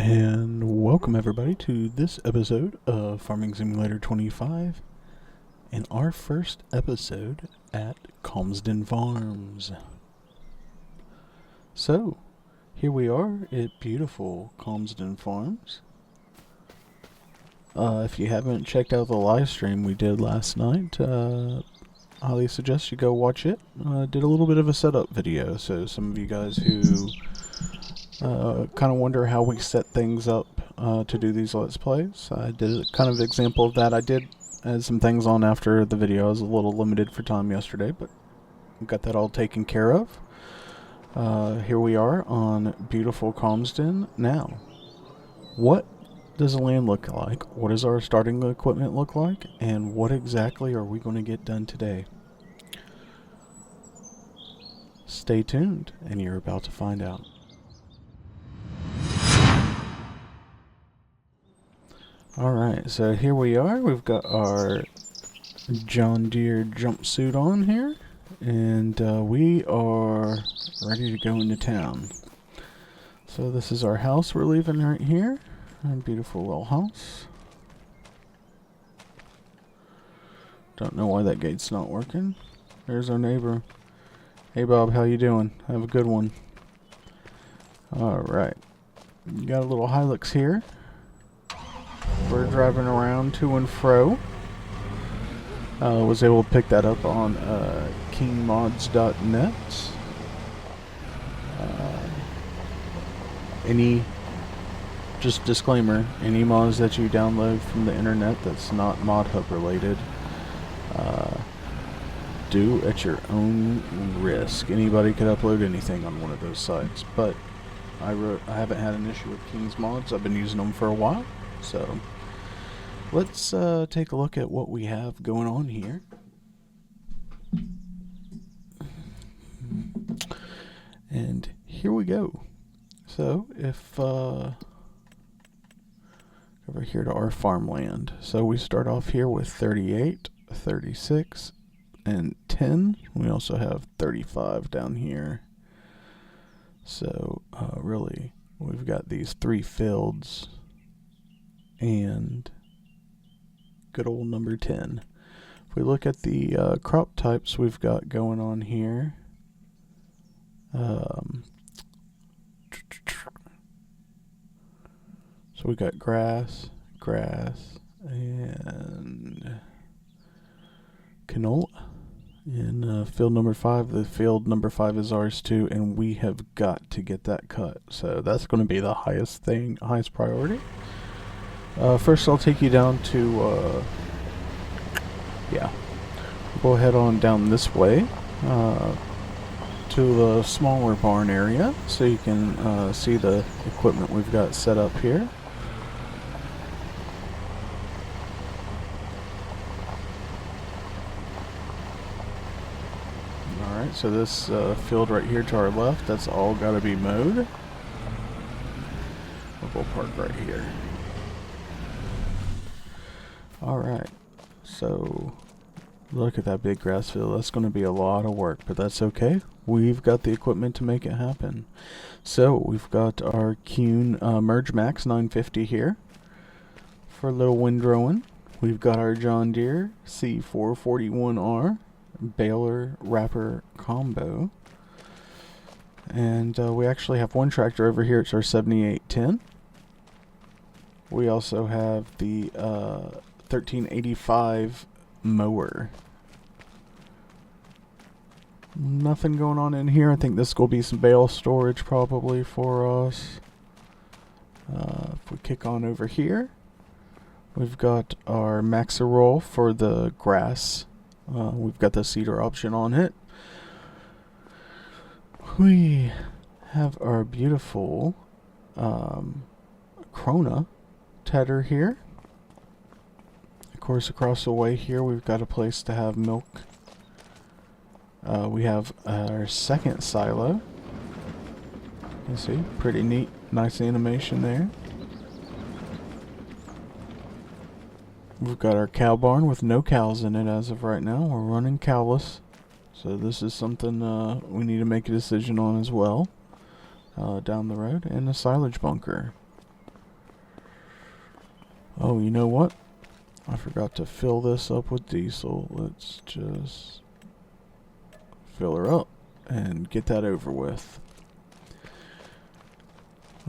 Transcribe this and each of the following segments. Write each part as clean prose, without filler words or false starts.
And welcome everybody to this episode of Farming Simulator 25 and our first episode at Calmsden Farms. So, here we are at beautiful Calmsden Farms. If you haven't checked out the live stream we did last night, highly suggest you go watch it. Did a little bit of a setup video, so some of you guys who kind of wonder how we set things up to do these Let's Plays. I did a kind of example of that. I did add some things on after the video. I was a little limited for time yesterday, but got that all taken care of. Here we are on beautiful Calmsden. Now, what does the land look like? What does our starting equipment look like? And what exactly are we going to get done today? Stay tuned, and you're about to find out. Alright, so here we are. We've got our John Deere jumpsuit on here, and we are ready to go into town. So this is our house we're leaving right here. Our beautiful little house. Don't know why that gate's not working. There's our neighbor. Hey Bob, how you doing? Have a good one. Alright. You got a little Hilux here. We're driving around to and fro. Was able to pick that up on kingmods.net. Just disclaimer, any mods that you download from the internet that's not ModHub related, do at your own risk. Anybody could upload anything on one of those sites, but I haven't had an issue with King's Mods. I've been using them for a while. So, let's take a look at what we have going on here. And here we go. So, if over here to our farmland. So, we start off here with 38, 36, and 10. We also have 35 down here. So, really, we've got these 3 fields and good old number 10. If we look at the crop types we've got going on here, so we got grass, and canola. In field number 5, the field number 5 is ours too, and we have got to get that cut. So that's going to be the highest priority. First I'll take you down to, we'll head on down this way, to the smaller barn area, so you can see the equipment we've got set up here. Alright, so this field right here to our left, that's all got to be mowed. We'll park right here. Alright, so look at that big grass field. That's going to be a lot of work, but that's okay. We've got the equipment to make it happen. So we've got our Kuhn Merge Max 950 here for a little windrowing. We've got our John Deere C441R baler wrapper combo. And we actually have one tractor over here. It's our 7810. We also have the 1385 mower. Nothing going on in here. I think this will be some bale storage probably for us. If we kick on over here, we've got our Maxi-Roll for the grass. We've got the cedar option on it. We have our beautiful Krona tedder here. Of course, across the way here, we've got a place to have milk. We have our second silo. You see, pretty neat, nice animation there. We've got our cow barn with no cows in it as of right now. We're running cowless, so this is something we need to make a decision on as well down the road. And a silage bunker. Oh, you know what? I forgot to fill this up with diesel. Let's just fill her up and get that over with.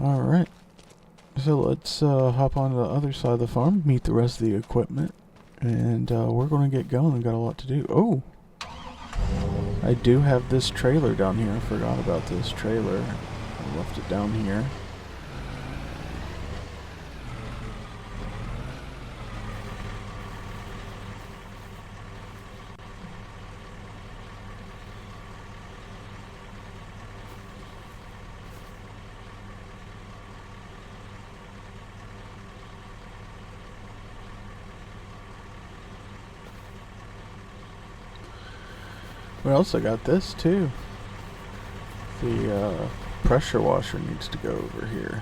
Alright. So let's hop on to the other side of the farm, meet the rest of the equipment, and we're going to get going. We've got a lot to do. Oh! I do have this trailer down here. I forgot about this trailer. I left it down here. What else? I got this too. The pressure washer needs to go over here.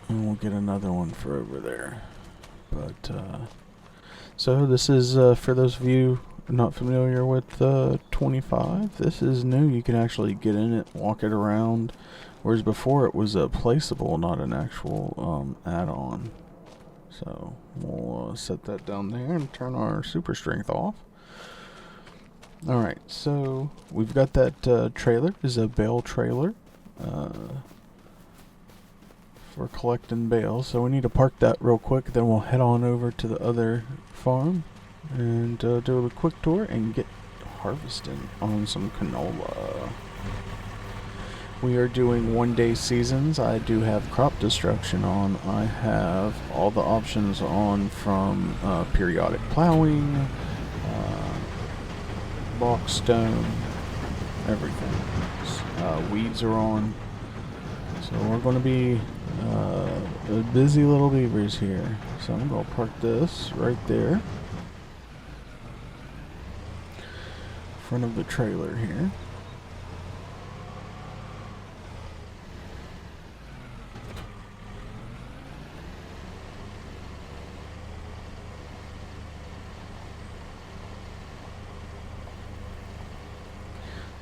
And we'll get another one for over there. But, so this is, for those of you not familiar with 25, this is new. You can actually get in it, walk it around. Whereas before it was a placeable, not an actual add-on. So we'll set that down there and turn our super strength off. Alright, so we've got that trailer. This is a bale trailer for collecting bales. So we need to park that real quick. Then we'll head on over to the other farm and do a quick tour and get harvesting on some canola. We are doing 1-day seasons. I do have crop destruction on. I have all the options on from periodic plowing, box stone, everything. Weeds are on. So we're going to be busy little beavers here. So I'm going to park this right there in front of the trailer here.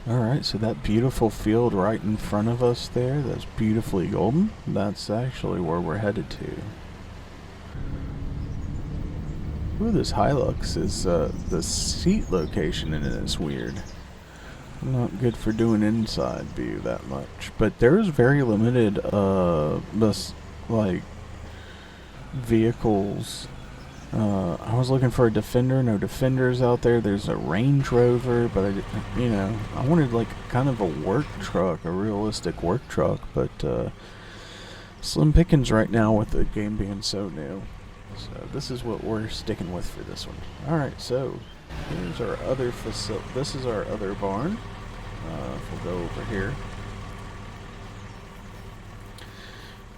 Alright, so that beautiful field right in front of us there, that's beautifully golden, that's actually where we're headed to. Ooh, this Hilux is, the seat location in it is weird. Not good for doing inside view that much. But there's very limited, vehicles. I was looking for a Defender, no Defenders out there. There's a Range Rover, but I wanted like kind of a work truck, a realistic work truck, but slim pickings right now with the game being so new. So this is what we're sticking with for this one. Alright, so here's our other facility. This is our other barn. We'll go over here.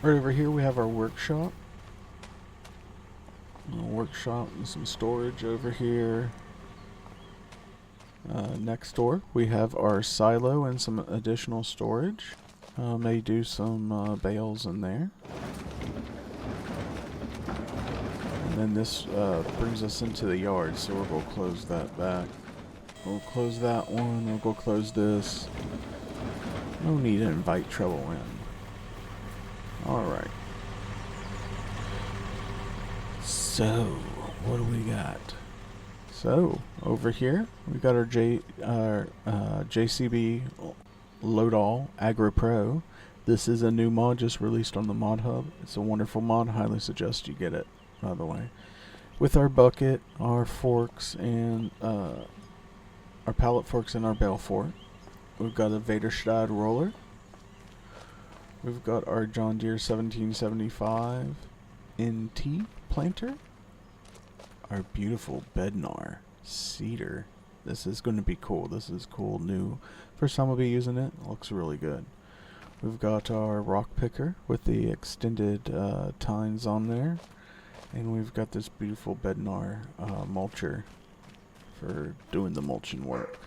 Right over here we have our workshop. Workshop and some storage over here. Next door we have our silo and some additional storage. May do some bales in there. And then this brings us into the yard, so we'll go close that back. We'll close that one, we'll go close this. No need to invite trouble in. Alright. So, what do we got? So, over here, we got our JCB Load-All Agro Pro. This is a new mod just released on the Mod Hub. It's a wonderful mod. Highly suggest you get it, by the way. With our bucket, our forks, and our pallet forks and our bale fork. We've got a Vaderstad roller. We've got our John Deere 1775 NT planter. Our beautiful Bednar cedar. This is going to be cool. This is cool. New. First time I'll be using it. It looks really good. We've got our rock picker with the extended tines on there. And we've got this beautiful Bednar mulcher for doing the mulching work.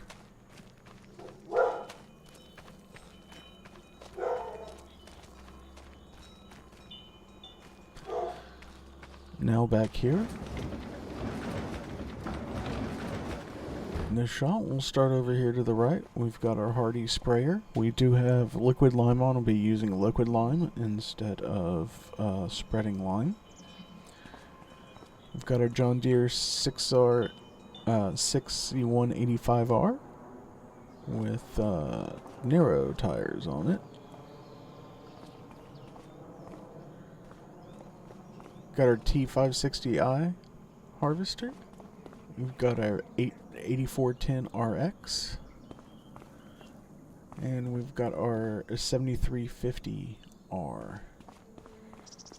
Now back here, In this shot, we'll start over here to the right. We've got our Hardy sprayer. We do have liquid lime on. We'll be using liquid lime instead of spreading lime. We've got our John Deere 6C185R with narrow tires on it. Got our T560i harvester. We've got our 8410RX. And we've got our 7350R.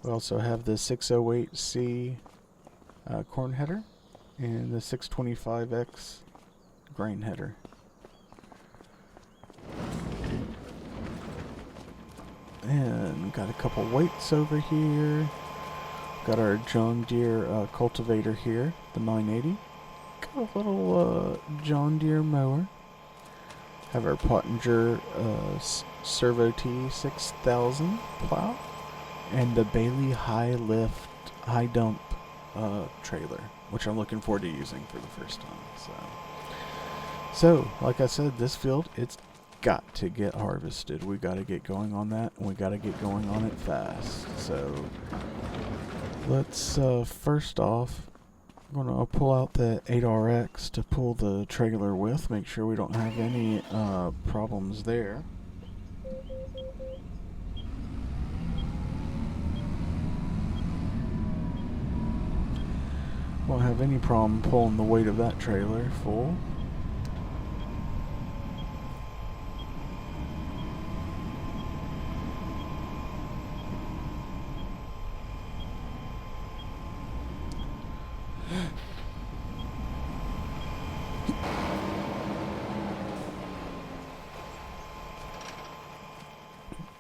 We also have the 608C corn header and the 625X grain header. And got a couple weights over here. Got our John Deere cultivator here, the 980. Got a little John Deere mower. Have our Pottinger Servo T6000 plow. And the Bailey high lift, high dump trailer, which I'm looking forward to using for the first time. So like I said, this field, it's got to get harvested. We got to get going on that, and we got to get going on it fast. So let's first off, I'm gonna pull out the 8RX to pull the trailer with, make sure we don't have any problems there. Won't have any problem pulling the weight of that trailer full.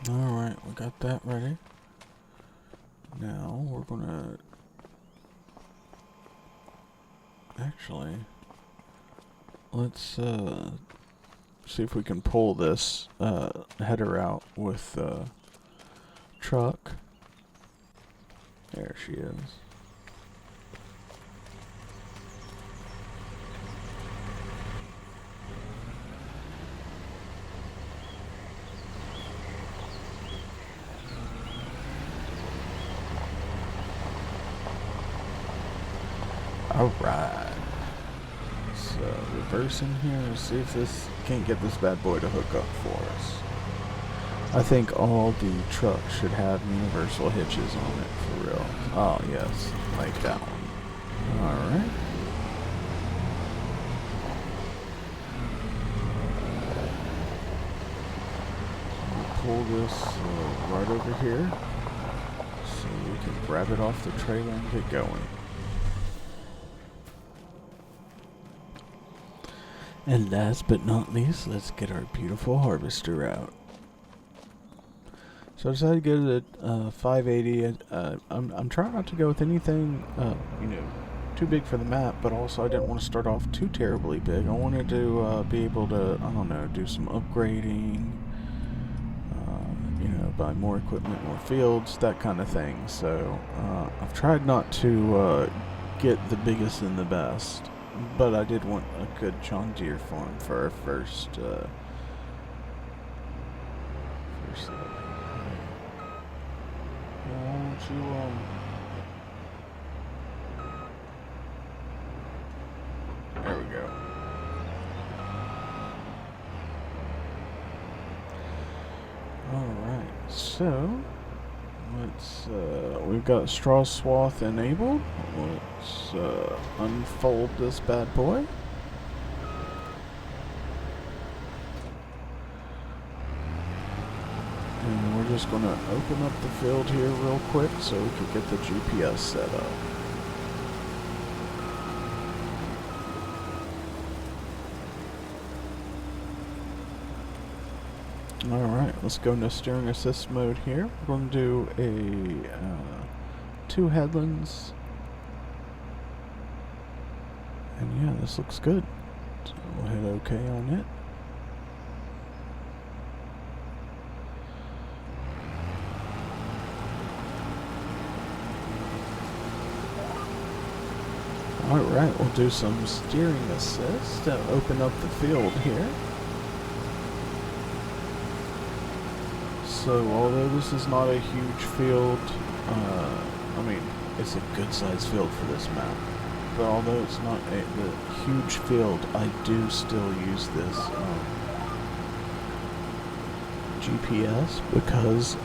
Alright, we got that ready. Now we're gonna actually, let's see if we can pull this header out with the truck. There she is. Alright. So reverse in here and see if this can't get this bad boy to hook up for us. I think all the trucks should have universal hitches on it for real. Oh yes, like that one. Alright. Pull this right over here so we can grab it off the trailer and get going. And last but not least, let's get our beautiful harvester out. So I decided to go to the 580. I'm trying not to go with anything, too big for the map, but also I didn't want to start off too terribly big. I wanted to be able to, do some upgrading, buy more equipment, more fields, that kind of thing. So I've tried not to get the biggest and the best. But I did want a good John Deere farm for our first look. Won't you, there we go. Alright, so let's, we've got straw swath enabled. Let's unfold this bad boy. And we're just going to open up the field here real quick so we can get the GPS set up. Alright, let's go into steering assist mode here. We're going to do a 2 headlands. And yeah, this looks good. So we'll hit OK on it. Alright, we'll do some steering assist to open up the field here. So, although this is not a huge field, I mean, it's a good sized field for this map. But although it's not a huge field, I do still use this GPS because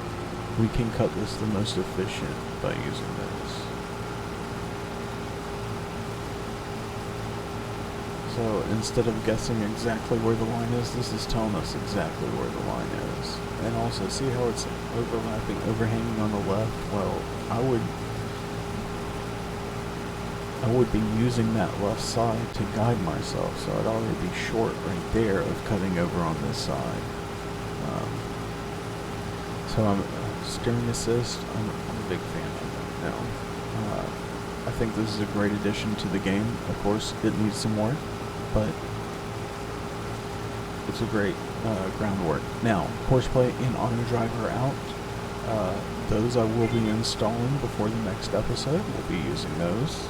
we can cut this the most efficient by using this. So instead of guessing exactly where the line is, this is telling us exactly where the line is. And also, see how it's overlapping, overhanging on the left? Well, I would be using that left side to guide myself, so I'd already be short right there of cutting over on this side. So I'm steering assist, I'm a big fan of that now. I think this is a great addition to the game. Of course, it needs some work, but it's a great groundwork. Now, horseplay and auto driver out. Those I will be installing before the next episode. We'll be using those.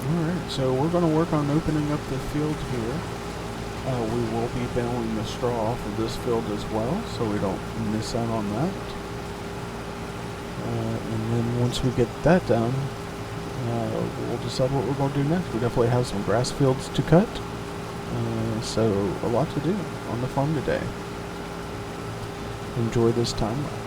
Alright, so we're going to work on opening up the field here. We will be baling the straw off of this field as well, so we don't miss out on that. And then once we get that done, we'll decide what we're going to do next. We definitely have some grass fields to cut, so a lot to do on the farm today. Enjoy this time lapse.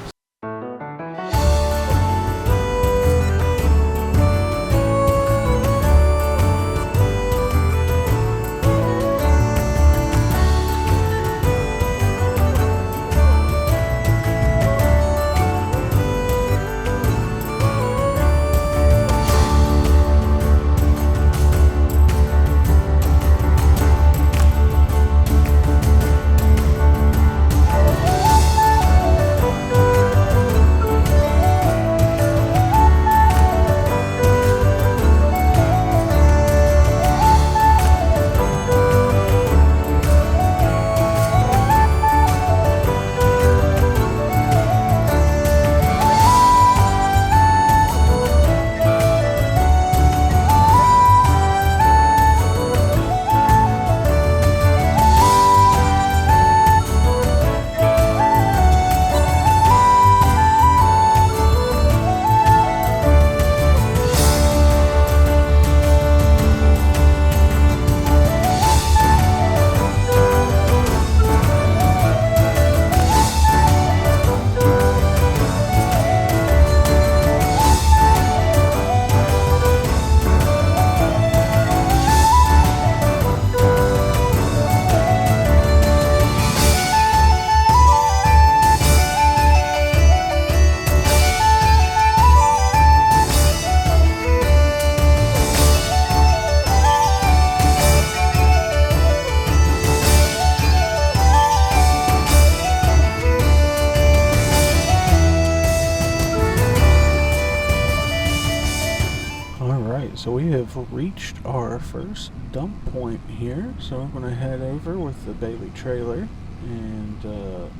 So we have reached our first dump point here, so I'm going to head over with the Bailey trailer and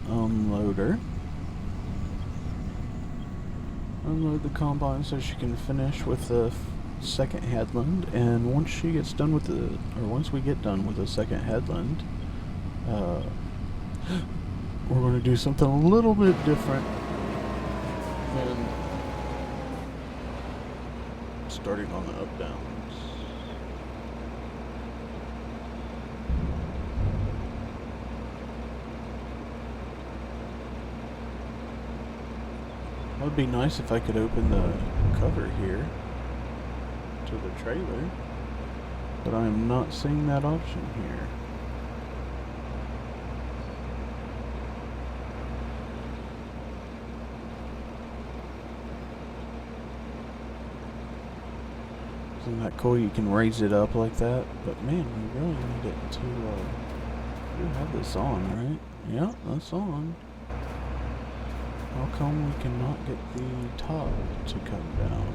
unload her. Unload the combine so she can finish with the second headland, and once she gets done with the, or once we get done with the second headland, we're going to do something a little bit different than starting on the up downs. It would be nice if I could open the cover here to the trailer, but I am not seeing that option here. Isn't that cool? You can raise it up like that. But man, we really need it to, you have this on, right? Yeah, that's on. How come we cannot get the top to come down?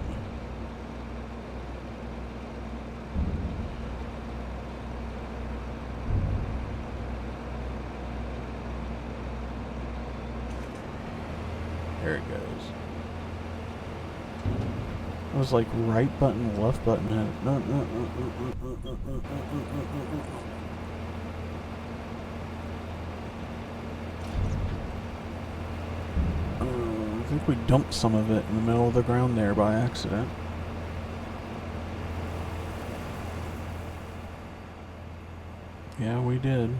There it goes. I was like right button, left button. I think we dumped some of it in the middle of the ground there by accident. Yeah, we did.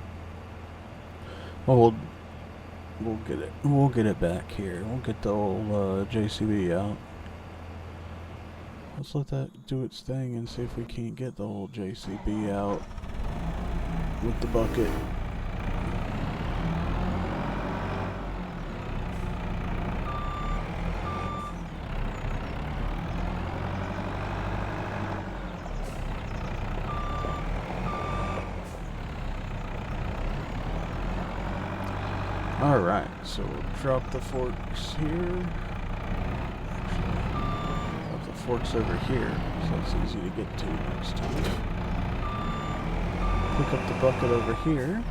Well, we'll get it. We'll get it back here. We'll get the old JCB out. Let's let that do its thing and see if we can't get the old JCB out with the bucket. Alright, so we'll drop the forks here. Actually, drop the forks over here, so it's easy to get to next time. Pick up the bucket over here.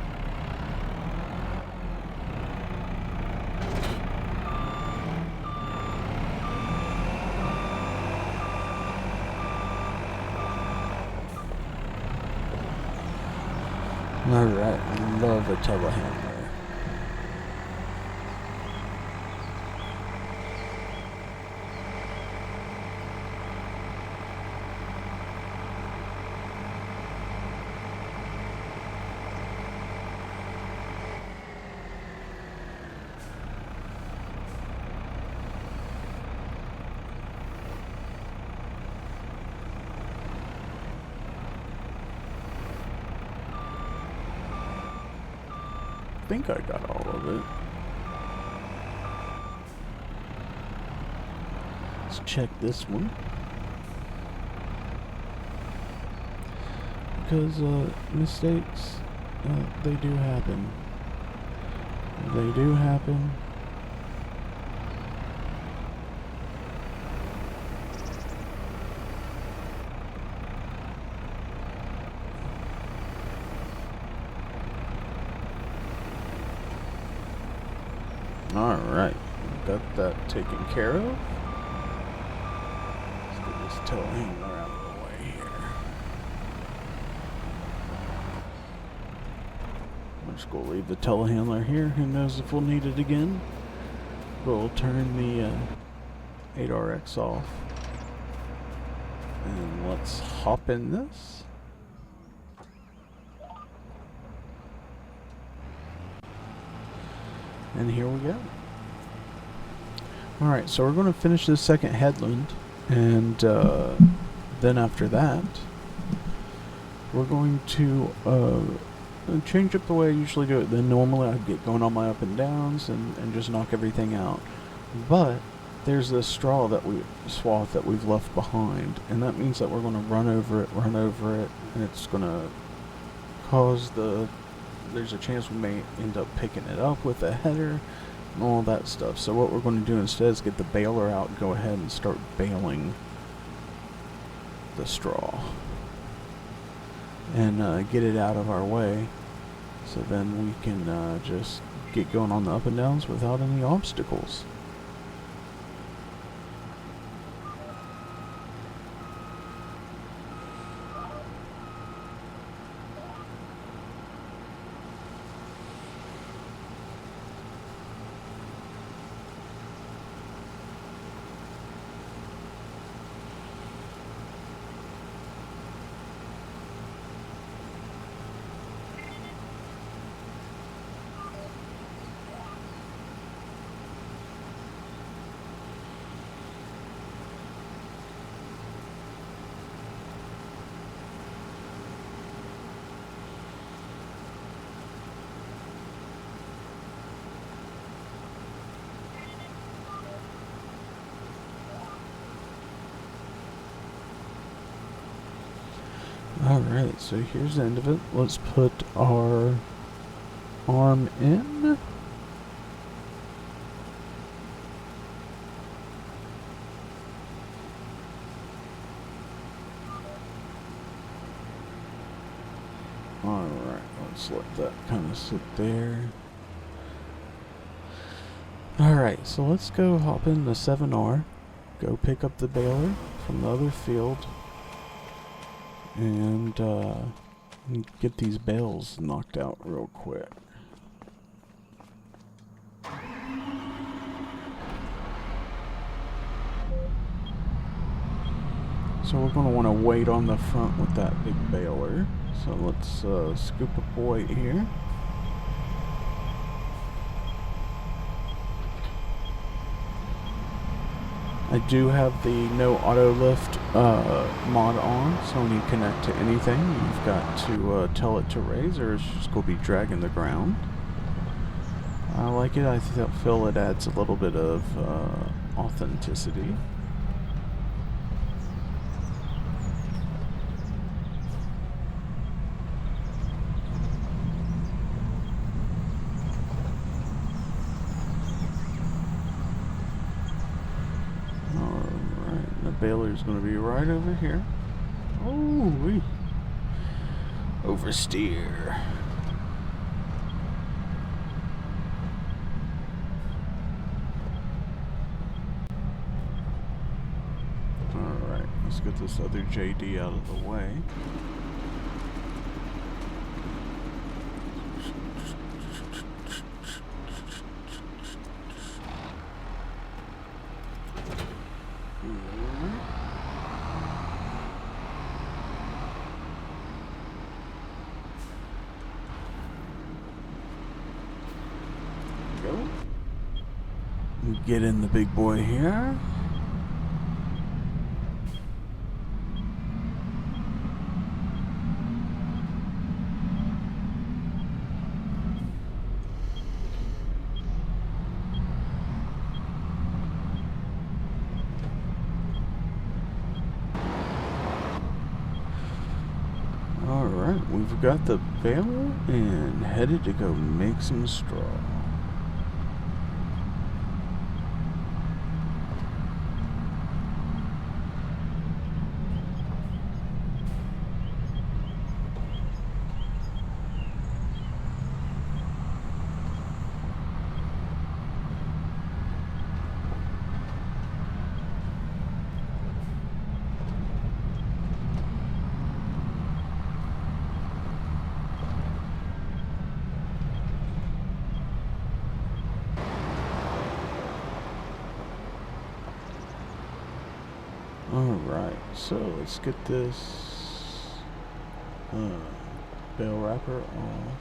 Alright, love a telehandler. I think I got all of it. Let's check this one. Because mistakes, they do happen. They do happen. Alright, got that taken care of. Let's get this telehandler out of the way here. I'm just going to leave the telehandler here. Who knows if we'll need it again. We'll turn the 8RX off. And let's hop in this. And here we go. Alright, so we're going to finish this second headland, and then after that, we're going to change up the way I usually do it. Then normally I'd get going on my up and downs and just knock everything out. But there's this swath that we've left behind, and that means that we're going to run over it, and it's going to cause there's a chance we may end up picking it up with a header and all that stuff. So what we're going to do instead is get the baler out and go ahead and start baling the straw and get it out of our way, so then we can just get going on the up and downs without any obstacles. Alright, so here's the end of it. Let's put our arm in. Alright, let's let that kind of sit there. Alright, so let's go hop in the 7R, go pick up the baler from the other field, and get these bales knocked out real quick. So we're going to want to wait on the front with that big baler. So let's scoop up weight here. I do have the no auto lift mod on, so when you connect to anything, you've got to tell it to raise, or it's just going to be dragging the ground. I like it. I feel it adds a little bit of authenticity. Baler's going to be right over here. Oh, we oversteer. Alright, let's get this other JD out of the way. Get in the big boy here. Alright, we've got the baler and headed to go make some straw. Alright, so let's get this bale wrapper off.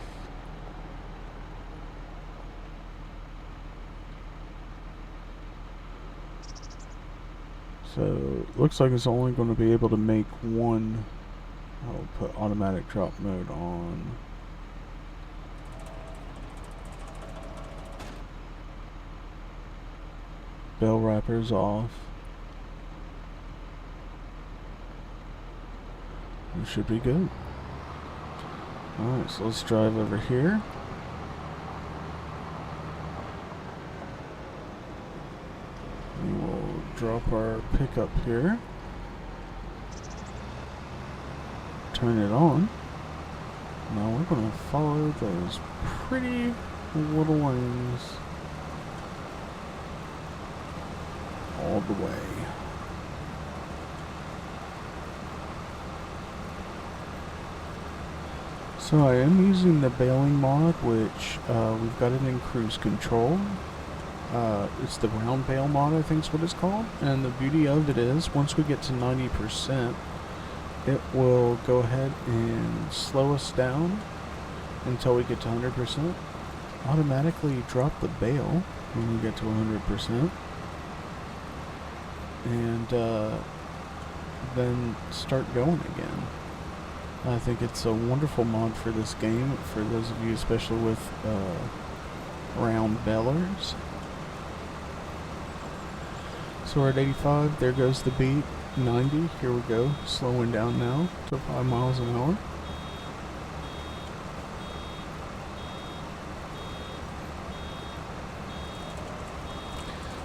So it looks like it's only going to be able to make one. I'll put automatic drop mode on. Bale wrappers off. We should be good. Alright, so let's drive over here. We will drop our pickup here. Turn it on. Now we're going to follow those pretty little lanes all the way. So I am using the baling mod, which we've got it in cruise control. It's the ground bale mod, I think is what it's called. And the beauty of it is, once we get to 90%, it will go ahead and slow us down until we get to 100%. Automatically drop the bale when we get to 100%. And then start going again. I think it's a wonderful mod for this game, for those of you especially with round balers. So so we're at 85. There goes the beat. 90. Here we go. Slowing down now to 5 miles an hour.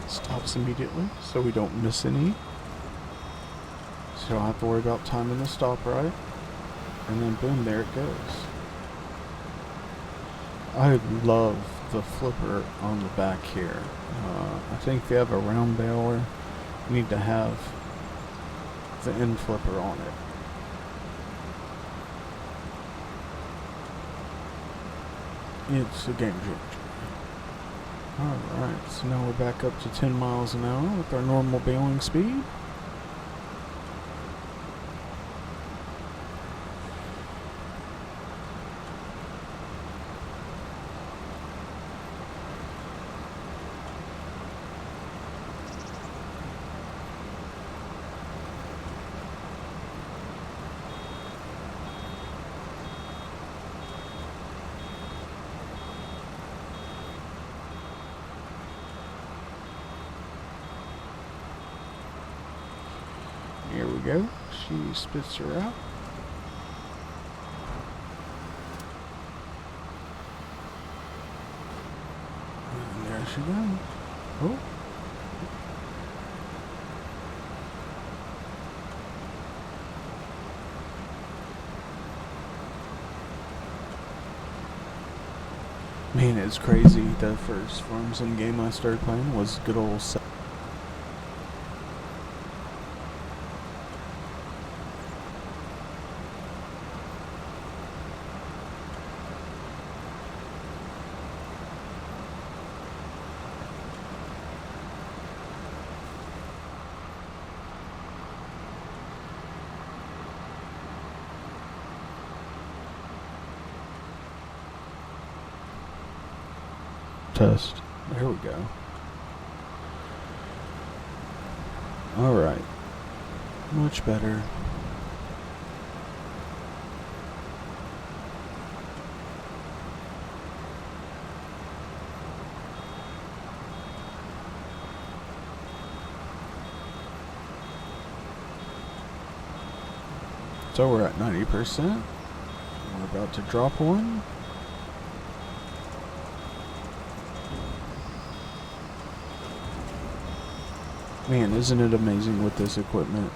Stops immediately so we don't miss any. So you don't have to worry about timing the stop right. And then boom, there it goes. I love the flipper on the back here. I think if you have a round baler, you need to have the end flipper on it. It's a game changer. Alright, so now we're back up to 10 miles an hour with our normal baling speed. Here we go. She spits her out. And there she goes. Oh. Man, it's crazy. The first Farmsden game I started playing was good old test. There we go. Alright. Much better. So we're at 90%. We're about to drop one. Man, isn't it amazing what this equipment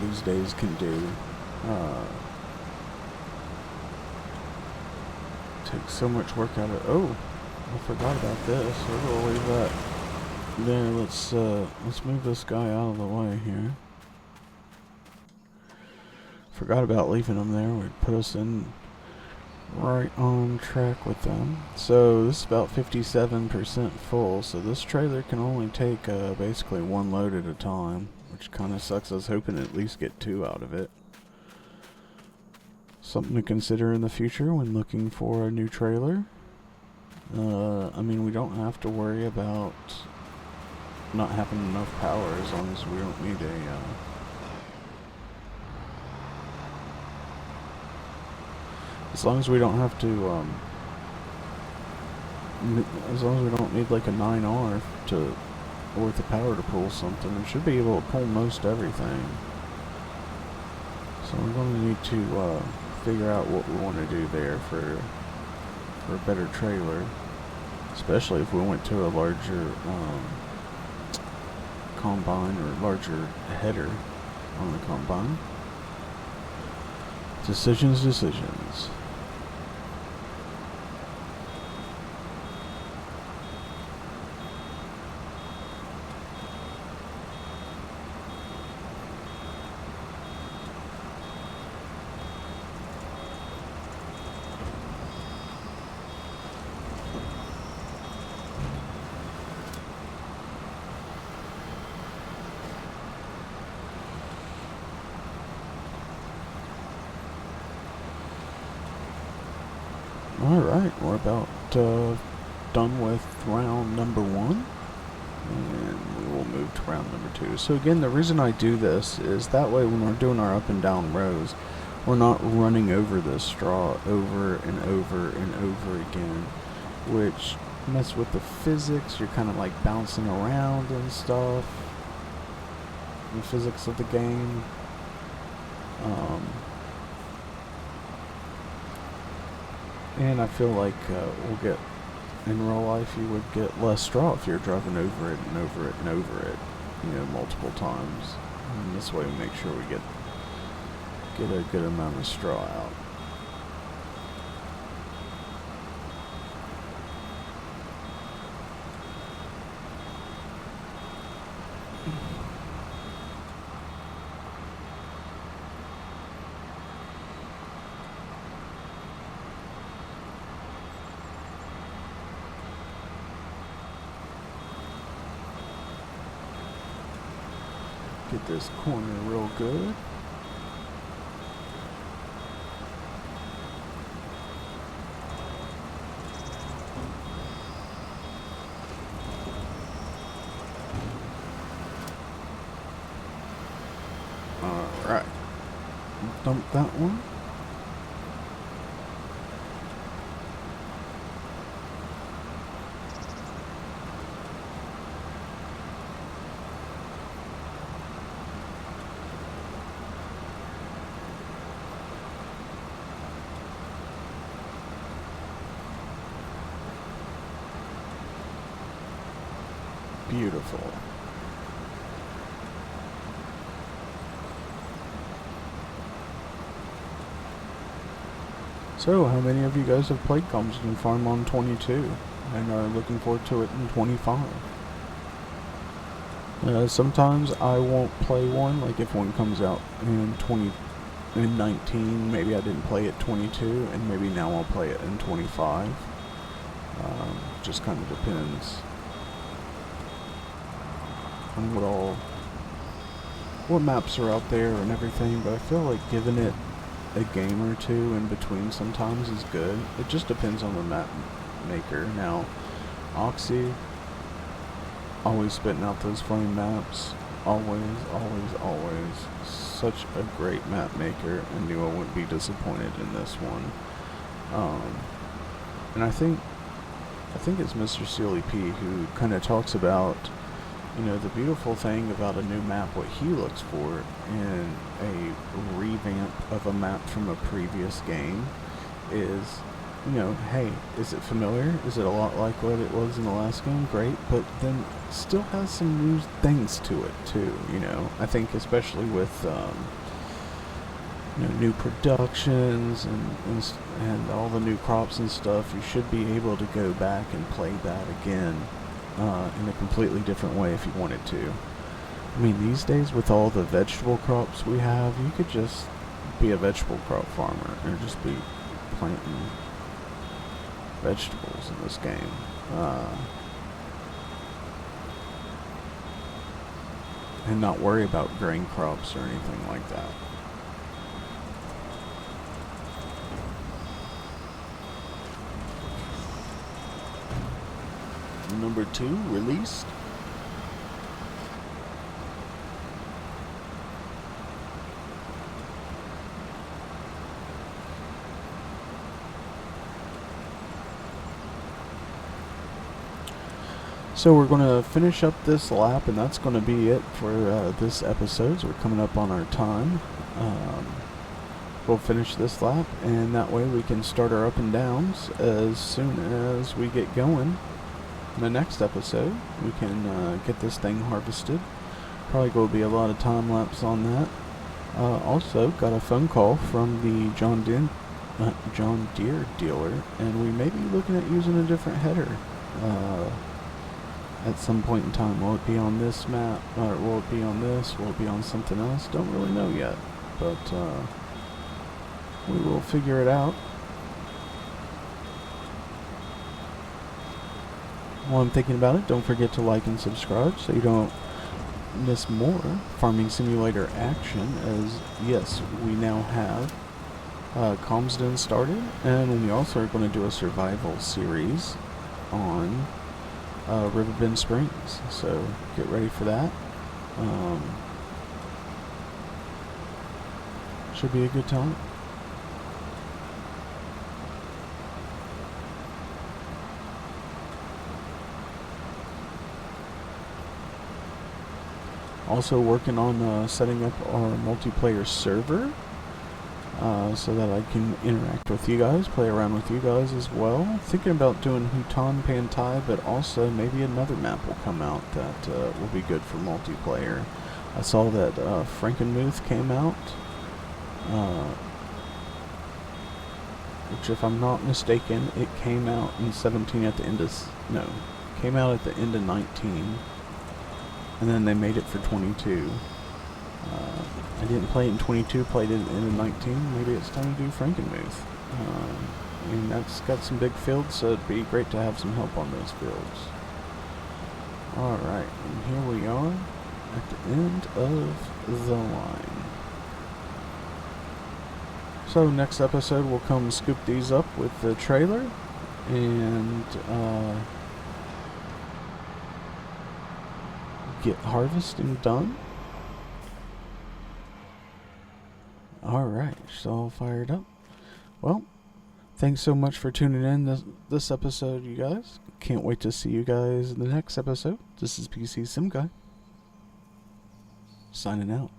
these days can do? Takes so much work out of. Oh, I forgot about this. We'll leave that there. Let's move this guy out of the way here. Forgot about leaving him there. Would put us in right on track with them. So this is about 57% full, so this trailer can only take basically one load at a time, which kind of sucks. I was hoping to at least get 2 out of it. Something to consider in the future when looking for a new trailer. I mean, we don't have to worry about not having enough power as long as we don't need a as long as we don't have to, as long as we don't need like a 9R worth of power to pull something, we should be able to pull most everything. So we're going to need to figure out what we want to do there for a better trailer, especially if we went to a larger combine or larger header on the combine. Decisions. Alright, we're about done with round number 1, and we will move to round number 2. So again, the reason I do this is that way when we're doing our up and down rows, we're not running over the straw over and over and over again, which mess with the physics. You're kind of like bouncing around and stuff. The physics of the game. And I feel like we'll get, in real life, you would get less straw if you're driving over it and over it and over it, you know, multiple times. And this way we make sure we get a good amount of straw out. Get this corner real good. Alright. Dump that one. Beautiful. So, how many of you guys have played Calmsden Farm on 22 and are looking forward to it in 25? Sometimes I won't play one, like if one comes out in 19, maybe I didn't play it 22, and maybe now I'll play it in 25. Just kind of depends on what maps are out there and everything, but I feel like giving it a game or two in between sometimes is good. It just depends on the map maker. Now, Oxy, always spitting out those flame maps. Always, always, always. Such a great map maker. I knew I wouldn't be disappointed in this one. And I think it's Mr. Sealy P who kind of talks about, you know, the beautiful thing about a new map, what he looks for in a revamp of a map from a previous game is, you know, hey, is it familiar? Is it a lot like what it was in the last game? Great, but then still has some new things to it too, you know. I think especially with, you know, new productions and all the new crops and stuff, you should be able to go back and play that again in a completely different way if you wanted to. I mean, these days with all the vegetable crops we have, you could just be a vegetable crop farmer and just be planting vegetables in this game. And not worry about grain crops or anything like that. Number 2 released. So we're going to finish up this lap, and that's going to be it for this episode. So we're coming up on our time. We'll finish this lap, and that way we can start our up and downs as soon as we get going. In the next episode, we can get this thing harvested. Probably going to be a lot of time lapse on that. Also, got a phone call from the John Deere dealer, and we may be looking at using a different header at some point in time. Will it be on this map, or will it be on this? Will it be on something else? Don't really know yet, but we will figure it out. While I'm thinking about it, don't forget to like and subscribe so you don't miss more Farming Simulator action, as yes, we now have Calmsden started, and we also are going to do a survival series on Riverbend Springs, so get ready for that. Should be a good time. Also working on setting up our multiplayer server so that I can interact with you guys, play around with you guys as well. Thinking about doing Hutan Pantai, but also maybe another map will come out that will be good for multiplayer. I saw that Frankenmuth came out, which, if I'm not mistaken, it came out in 17 at the end of came out at the end of 19, and then they made it for 22. I didn't play it in 22, played it in 19. Maybe it's time to do Frankenmuth. And that's got some big fields, so it'd be great to have some help on those fields. Alright, and here we are at the end of the line. So next episode we'll come scoop these up with the trailer and get harvesting done. Alright, so all fired up. Well, thanks so much for tuning in this episode, you guys. Can't wait to see you guys in the next episode. This is PCSimGuy, signing out.